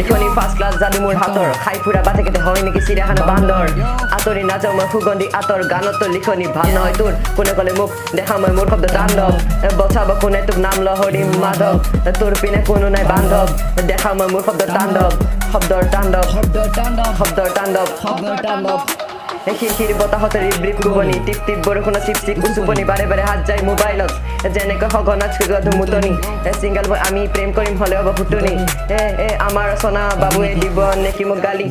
লিখনি first class জাদু মোৰ হাতৰ খাই ফুৰা বাটে কেতে হয় নেকি চিৰিয়াখানা বান্দৰ আতৰি নাযাওঁ মই সুগন্ধি আতৰ গানত লিখনি ভাল নহয় তোৰ কোনে ক'লে মোক দেখা মই মোৰ শব্দ তাণ্ডৱ বচাব কোনে তোক নাম লহৰি মাধৱ তোৰ পিনে কোনো নাই বান্ধৱ দেখা মই মোৰ শব্দ তাণ্ডৱ শব্দৰ তাণ্ডৱ শব্দৰ তাণ্ডৱ খিৰিকিৰ বতাহতে ৰিব কোবনি টিপ টিপ বৰষুণত চিপ চিপ উচুপনি বাৰে বাৰে হাত যায় মোবাইলত যেনেকৈ সঘনাত চুগা ধুমুতনি চিংগল বয় আমি প্ৰেম কৰিম হ'লে হ'ব ফুটনি আমাৰ ৰচনা বাবুৱে দিব নেকি মোক গালি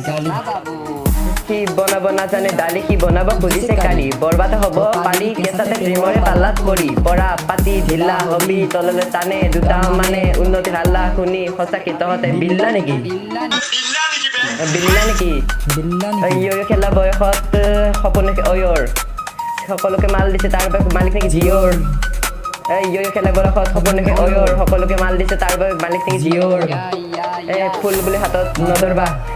কি বনাব নাজানে দালি কি বনাব খুজিছে কালি বৰবাদ হ'ব পাৰি কেঁচাতে প্ৰেমৰে পাল্লাত পৰি পৰা পাতি ঢিলা হবি তললৈ টানে দুটা মানে উন্নতি হাল্লা শুনি সঁচাকে তহঁতে বিল্লা নেকি খেলা বয়সত সপোন অয়ৰ সকলোকে মাল দিছে তাৰ মালিক নেকি জিঅ'ৰ খেলা বয়সত সপোন অয়ৰ সকলোকে মাল দিছে তাৰ মালিক নেকি জিঅ'ৰ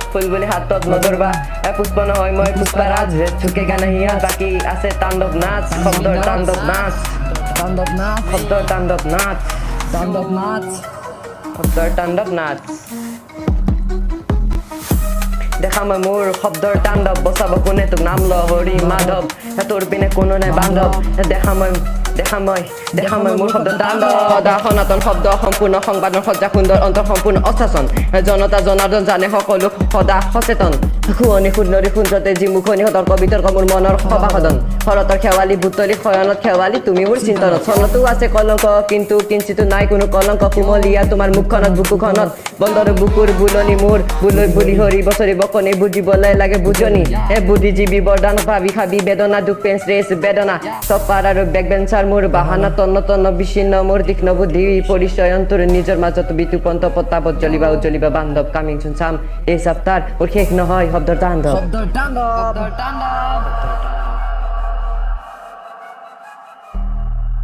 ফুল বুলি হাতত নধৰবা পুষ্প নহয় মই পুষ্পাৰাজ চুকে গান হিয়া বাকী আছে তাণ্ডৱ নাচ শব্দৰ তাণ্ডৱ নাচ শব্দৰ তাণ্ডৱ নাচ দেখা মই মোৰ শব্দৰ তাণ্ডৱ বচাব কোনে তোক নাম লহৰি মাধৱ তোৰ পিনে কোনো নাই বান্ধৱ দেখা মই মোৰ শব্দ তাণ্ডৱ সদা সনাতন শব্দ সম্পূৰ্ণ সংবাদৰ সজ্জা সুন্দৰ অন্তৰ সম্পূৰ্ণ অশাসন জনতা জনাৰ্দন জানে সকলো সদা সচেতন শুৱনি সুন্দৰী সুন্দৰতে যি মুখনি সতৰ্ক বিতৰ্ক মোৰ মনৰ সভাসদন শৰতৰ খেৱালি বুটলি শয়নত খেৱালি তুমি মোৰ চিন্তনত চনতো আছে কলংক কিন্তু কিঞ্চিতো নাই কোনো কলংক কুমলীয়া তোমাৰ মুখখনত বুকুখনত বন্দৰ বুকুৰ বুলনি মোৰ বুলৈ বুলি হৰি বছৰি বকনি বুজিবলৈ লাগে বুজনি বুদ্ধিজীৱী বৰদান ভাবি খাবি বেদনা দুখ পেন ষ্ট্ৰেছ বেদনা চপাৰ আৰু বেক বেঞ্চাৰ মোৰ বাহানা তন্ন বিচ্ছিন্ন মোৰ তীক্ষ্ণ বুদ্ধি পৰিচয় অন্তৰ নিজৰ মাজত বিতুপন্ত পত্তাবত জ্বলিবা বান্ধৱ কামিং চুন চাম এই সপ্তাহ ওৰ শেষ নহয় শব্দৰ তাণ্ডৱ